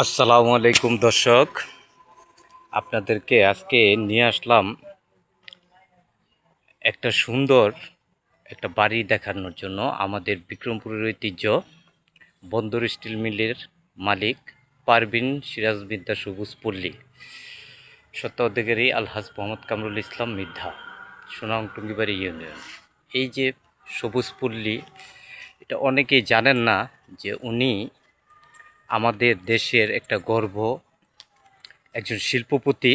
আসসালামু আলাইকুম দর্শক, আপনাদেরকে আজকে নিয়ে আসলাম একটা সুন্দর একটা বাড়ি দেখানোর জন্য। আমাদের বিক্রমপুরের ঐতিহ্য বন্দর স্টিল মিলের মালিক পারভিন সিরাজ মিদ্দা সবুজ পল্লী, স্বত্বাধিকারী আলহাজ মোহাম্মদ কামরুল ইসলাম মিদ্ধা, সোনাং টুঙ্গিবাড়ি ইউনিয়ন। এই যে সবুজ পল্লী, এটা অনেকেই জানেন না যে উনি আমাদের দেশের একটা গর্ব, একজন শিল্পপতি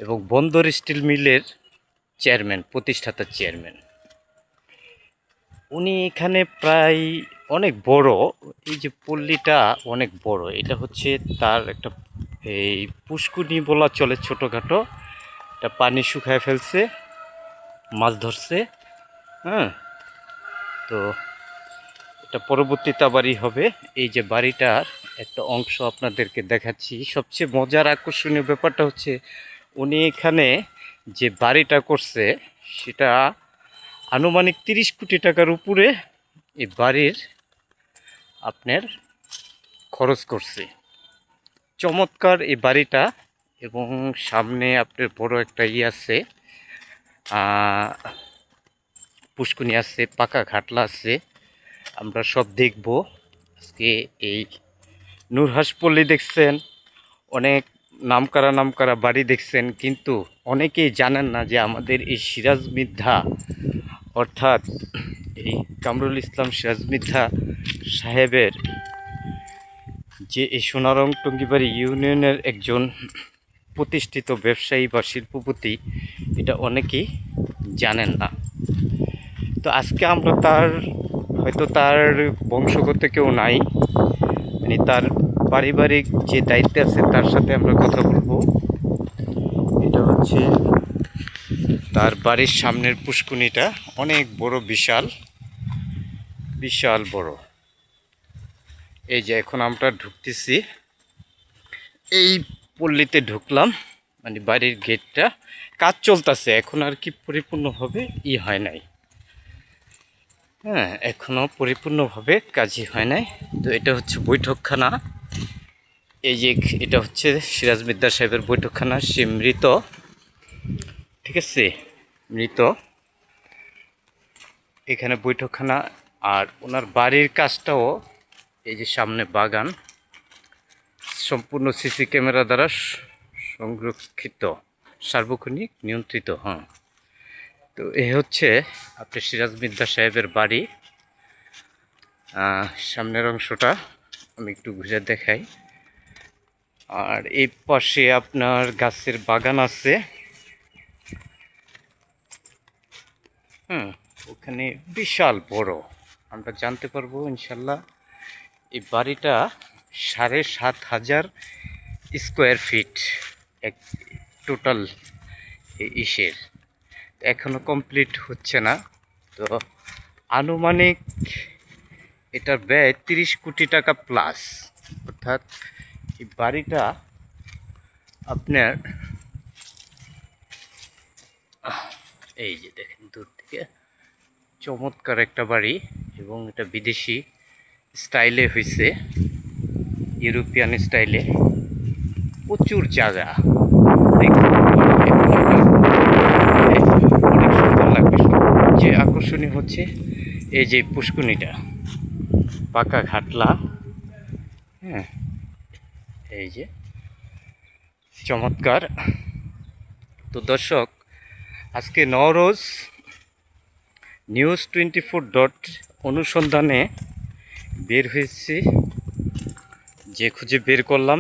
এবং বন্দর স্টিল মিলের চেয়ারম্যান, প্রতিষ্ঠাতা চেয়ারম্যান। উনি এখানে প্রায় অনেক বড়, এই যে পল্লীটা অনেক বড়। এটা হচ্ছে তার একটা এই পুষ্কুনি বলা চলে, ছোটোখাটো। এটা পানি শুকায় ফেলছে, মাছ ধরছে। হ্যাঁ, তো এটা পরবর্তীতে বাড়ি হবে। এই যে বাড়িটার একটা অংশ আপনাদেরকে দেখাচ্ছি। সবচেয়ে মজার আকর্ষণীয় ব্যাপারটা হচ্ছে উনি এখানে যে বাড়িটা করছে সেটা আনুমানিক 30 কোটি টাকার উপরে এই বাড়ির আপনার খরচ করছে। চমৎকার এই বাড়িটা, এবং সামনে আপনার বড় একটা আছে, পুষ্কুনি আছে, পাকা ঘাটলা আছে। আমরা সব দেখব আজকে। এই নূরহাস পল্লী দেখছেন, অনেক নামকরা বাড়ি দেখছেন, কিন্তু অনেকেই জানেন না যে আমাদের এই সিরাজ মিদ্ধা, অর্থাৎ এই কামরুল ইসলাম সিরাজ মিদ্ধা সাহেবের যে এই সোনারং টুঙ্গিবাড়ি ইউনিয়নের একজন প্রতিষ্ঠিত ব্যবসায়ী বা শিল্পপতি, এটা অনেকেই জানেন না। তো আজকে আমরা হয়তো তার বংশগত কেউ নাই, মানে তার পারিবারিক যে দায়িত্বে আছে তার সাথে আমরা কথা বলবো। এটা হচ্ছে তার বাড়ির সামনের পুষ্কুনিটা, অনেক বড়, বিশাল বিশাল বড়। এই যে এখন আমরা ঢুকতেছি, এই পল্লীতে ঢুকলাম, মানে বাড়ির গেটটা কাজ চলতেছে এখন, আর কি পরিপূর্ণভাবে হয় নাই। হ্যাঁ, এখনও পরিপূর্ণভাবে কাজই হয় নাই। তো এটা হচ্ছে বৈঠকখানা। এই যে এটা হচ্ছে সিরাজ মিদ্দা সাহেবের বৈঠকখানা। সে মৃত, ঠিক আছে, মৃত। এখানে বৈঠকখানা। আর ওনার বাড়ির কাজটাও এই যে সামনে বাগান, সম্পূর্ণ সিসি ক্যামেরা দ্বারা সংরক্ষিত, সার্বক্ষণিক নিয়ন্ত্রিত। হ্যাঁ, তো এ হচ্ছে আপনার সিরাজ মিদ্দা সাহেবের বাড়ি। সামনের অংশটা আমি একটু ঘুরে দেখাই। আর এই পাশে আপনার গাছের বাগান আছে। ওখানে বিশাল বড়। আমরা জানতে পারবো ইনশাল্লাহ। এই বাড়িটা 7,500 স্কোয়ার ফিট এক টোটাল ইসের, এখনো কমপ্লিট হচ্ছে না। তো আনুমানিক এটার ব্যয় 30 কোটি টাকা প্লাস। অর্থাৎ এই বাড়িটা আপনার, এই যে দেখেন দূর থেকে, চমৎকার একটা বাড়ি। এবং এটা বিদেশি স্টাইলে হয়েছে, ইউরোপিয়ান স্টাইলে। প্রচুর জায়গা, অনেক সুন্দর লাগবে। যে আকর্ষণীয় হচ্ছে এই যে পুষ্কুনিটা, পাকা ঘাটলা। হ্যাঁ, এই যে চমৎকার। তো দর্শক, আজকে নওরোজ নিউজ 24 অনুসন্ধানে বের হয়েছি, যে খুঁজে বের করলাম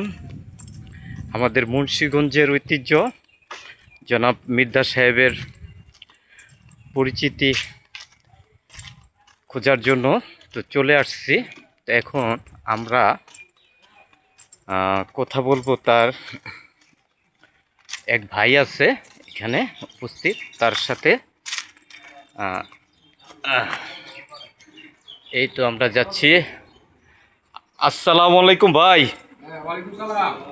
আমাদের মুন্সিগঞ্জের ঐতিহ্য জনাব মির্জা সাহেবের পরিচিতি খোঁজার জন্য। তো চলে আসছি। তো এখন আমরা কথা বলবো। তার এক ভাই আছে এখানে উপস্থিত, তার সাথে। এই তো আমরা যাচ্ছি। আসসালামু আলাইকুম ভাই,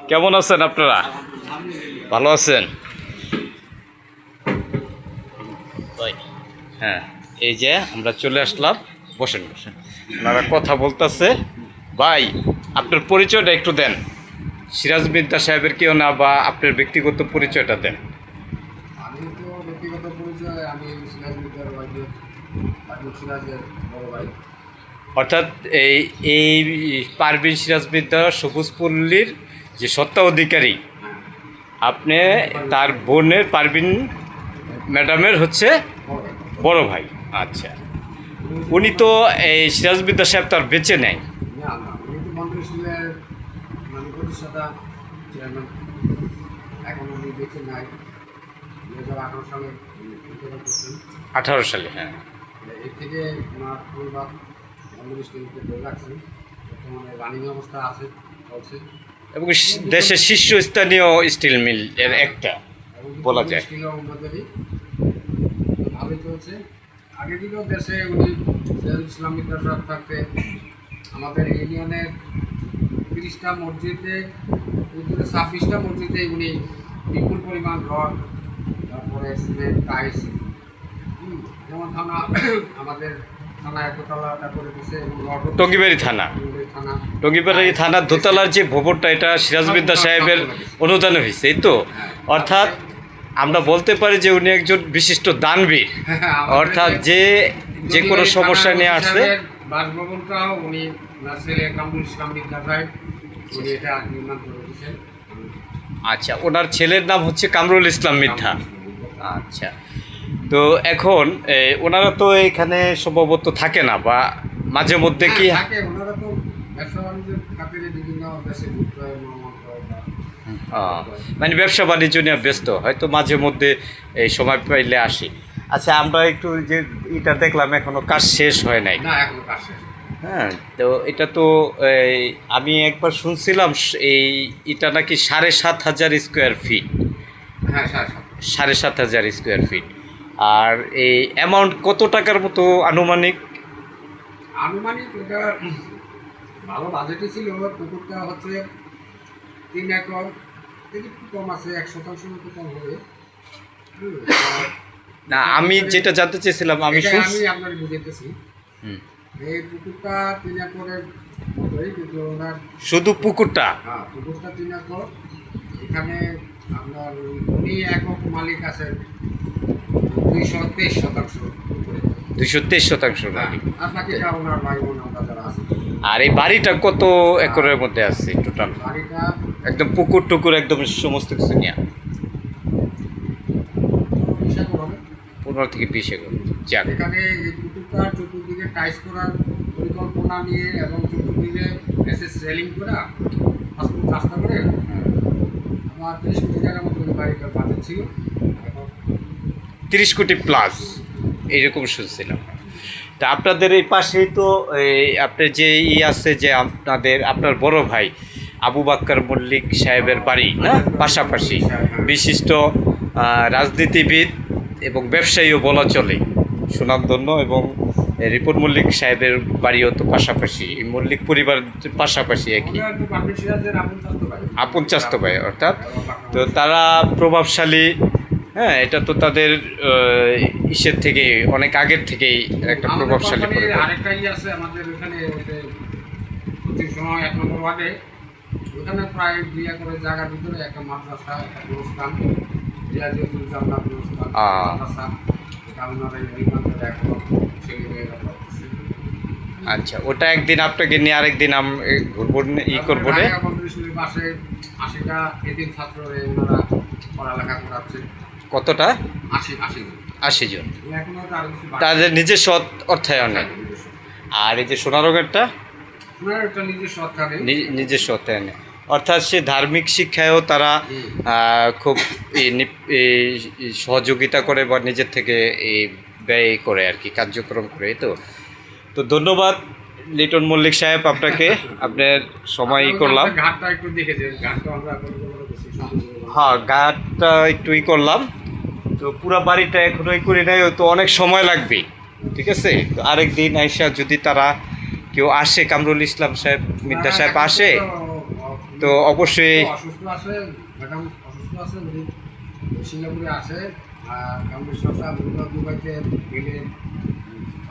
কেমন আছেন আপনারা? ভালো আছেন? হ্যাঁ, এই যে আমরা চলে আসলাম। বসেন বসেন, ওনারা কথা বলতেছে। ভাই, আপনার পরিচয়টা একটু দেন, সিরাজ মিদ্দা সাহেবের কেউ না, বা আপনার ব্যক্তিগত পরিচয়টা দেন। আমি তো ব্যক্তিগত পরিচয়, আমি সিরাজ মিত্রের সিরাজের বড় ভাই। অর্থাৎ এই এই পারভিন সিরাজ মিদ্দা সবুজ পল্লীর যে সত্তা অধিকারী, হ্যাঁ, আপনি তার বোনের পারভিন ম্যাডামের হচ্ছে বড় ভাই। বড় ভাই। আচ্ছা, উনি তো এই সিরাজ মিদ্দা সাহেব তার বেঁচে নেয়। না না, উনি তো মন্ত্রিসভার মানে প্রতিষ্ঠাতা চেয়ারম্যান। এখন উনি বেঁচে নাই, 2018 সালে ইন্তেকাল করছেন। 18 সালে, হ্যাঁ। এর থেকে ওনার পরিবার মন্ত্রিসভাকে ধরে রাখছেন। বর্তমানে রানিং অবস্থা আছে, চলছে। এবং দেশের শীর্ষস্থানীয় স্টিল মিল এর একটা এবং বলা যায়। উন্নতি ভালোই চলছে। আগে দিকেও দেশে উনি সিরাজুল ইসলাম মিত্র সাহেব থাকতে আমাদের ইউনিয়নের 30টা মসজিদে, উত্তরে 26টা মসজিদে উনি বিপুল পরিমাণ রড, তারপরে সিমেন্ট, টাইলস, যেমন থানা আমাদের থানা একতলাটা করে দিচ্ছে এবং রড টঙ্গিবাড়ি থানা, থানা টঙ্গিবাড়ি থানার দোতলার যে ভবনটা, এটা সিরাজ মিদ্দা সাহেবের অনুদানে হয়েছে, এই তো। অর্থাৎ আমরা বলতে পারি যে উনি একজন বিশিষ্ট দানবীর, অর্থাৎ যে কোনো সমস্যা নিয়ে আসছে। বাসভবনটাও উনি ছেলে কামরুল ইসলাম মিদ্দা সাহেব উনি এটা নির্মাণ করে দিয়েছেন। আচ্ছা, ওনার ছেলের নাম হচ্ছে কামরুল ইসলাম মিথ্যা। আচ্ছা, তো এখন ওনারা তো এখানে সম্ভবত থাকে না, বা মাঝে মধ্যে কি থাকে, ওনারা তো ব্যবসা বাণিজ্যের খাতিরে বিভিন্ন দেশে ঘুরতে হয়, ভ্রমণ করে বা মানে ব্যবসা বাণিজ্য নিয়ে ব্যস্ত, হয়তো মাঝে মধ্যে এই সময় পাইলে আসি। আচ্ছা, আমরা একটু যে এটা দেখলাম এখনো কাজ শেষ হয় নাই। না, এখন কাজ শেষ। হ্যাঁ, তো এটা তো আমি একবার শুনছিলাম এই এটা নাকি 7,500 স্কোয়ার ফিট, হ্যাঁ, 7,500 স্কোয়ার ফিট। আর এই অ্যামাউন্ট কত টাকার মতো আনুমানিক? আনুমানিক এটা ভালো বাজেটই ছিল। পুকুরটা হচ্ছে 3 একর, একটু কম আছে, 1% মতো কম হবে। না, আমি যেটা জানতে চেয়েছিলাম, আমি আমি আপনাকে বুঝাইতেছি। হুম, এই পুকুরটা 3 একরের মতোই, কিন্তু ওনার শুধু পুকুরটা? হ্যাঁ, পুকুরটা 3 একর। এখানে আপনার উনি একক মালিক আছেন 223% পুকুরে। 223% মালিক। আর বাকিটা ওনার ভাই বোন আমরা যারা আছে। আর এই বাড়িটা কত একরের মধ্যে আছে টোটাল? বাড়িটা একদম পুকুর টুকুর একদম সমস্ত কিছু নিয়ে 20 একর হবে। 15 থেকে 20 একর। যাক, এখানে এই পুকুরটা চতুর্দিকে টাইলস করার পরিকল্পনা নিয়ে এবং চতুর্দিকে এসএস রেলিং করা, পাসপোর্ট রাস্তা করে আমার 30 কোটি টাকার মতো ওই বাড়িটার বাজেট ছিল। এখন 30 কোটি প্লাস এইরকম শুনছিলাম। তা আপনাদের এই পাশেই তো আপনার যে আছে যে আপনার বড় ভাই আবু বাক্কার মল্লিক সাহেবের বাড়ি না, পাশাপাশি বিশিষ্ট রাজনীতিবিদ এবং ব্যবসায়ীও বলা চলে, সুনামধন্য। এবং রিপন মল্লিক সাহেবের বাড়িও তো পাশাপাশি, এই মল্লিক পরিবার পাশাপাশি একই, ওনার তো বাপের সিরাজের আপন চাস্তো ভাই। আপন চাস্তো ভাই। অর্থাৎ তো তারা প্রভাবশালী। হ্যাঁ, এটা তো তাদের ইসের থেকে অনেক আগের থেকেই একটা আমাদের প্রভাবশালী কোম্পানির পরিবার। আরেকটা আছে আমাদের ওখানে, প্রতি সময় 1 নম্বর ওয়ার্ডে, ওখানে প্রায় 2 একরের জায়গার ভিতরে একটা মাদ্রাসা, একটা গোরস্থান, রিয়াজুল জান্নাত গোরস্থান, মাদ্রাসা, এটা ওনারা নির্মাণ করে এখন ছেলেমেয়েরা করতেছে। আচ্ছা, ওটা একদিন আপনাকে নিয়ে আরেকদিন ঘুরবো, করবো রে। মন্ত্রিসভার পাশে 80টা এতিম ছাত্র ওনারা পড়ালেখা করাচ্ছে। কতটা? 80 জন। 80 জন। এখনো তো আরো কিছু বাকি। তাদের নিজস্ব অর্থায়নে। আর এই যে সোনা রঙেরটা ওনার একটা নিজস্ব অর্থায়নে। নিজস্ব অর্থায়নে, অর্থাৎ সে ধার্মিক শিক্ষায়ও তারা খুব সহযোগিতা করে বা নিজের থেকে ব্যয় করে আর কি, কার্যক্রম করে। তো ধন্যবাদ লিটন মল্লিক সাহেব, আপনাকে আপনার সময় করলাম। ঘাটটা একটু দেখেছেন, ঘাটটা আমরা হ্যাঁ, ঘাটটা একটু করলাম। তো পুরো বাড়িটা এখনো করে নাই, তো অনেক সময় লাগবে। ঠিক আছে, তো আরেকদিন আইসা যদি তারা কেউ আসে, কামরুল ইসলাম সাহেব মিদ্দা সাহেব আসে, তো অবশ্যই। অসুস্থ আছে, ম্যাডাম অসুস্থ আছে, উনি সিঙ্গাপুরে আছে। আর কামরুল ইসলাম সাহেব দুবাইতে গেলে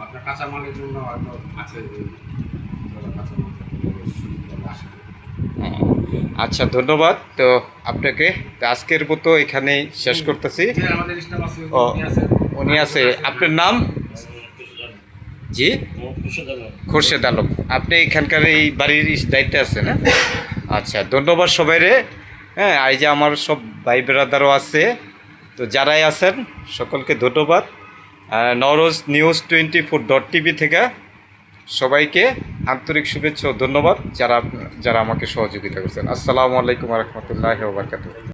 আপনার কাঁচামালের জন্য হয়তো আছে, কাঁচামাল আসে। আচ্ছা, ধন্যবাদ। তো আপনাকে তো আজকের মতো এখানেই শেষ করতেছি। যে আমাদের স্টাফ আছে ও, উনি আছে উনি আছে, আপনার নাম? জি, খোরশেদ আলম। আপনি এখানকার এই বাড়ির দায়িত্বে আছে না? আচ্ছা, ধন্যবাদ সবাই রে। হ্যাঁ, এই যে আমার সব ভাই ব্রাদারও আছে, তো যারাই আছেন সকলকে ধন্যবাদ। নওরোজ নিউজ 24.tv থেকে সবাইকে আন্তরিক শুভেচ্ছা ও ধন্যবাদ যারা যারা আমাকে সহযোগিতা করছেন। আসসালামু আলাইকুম রহমতুল্লাহ বারকাতুহ।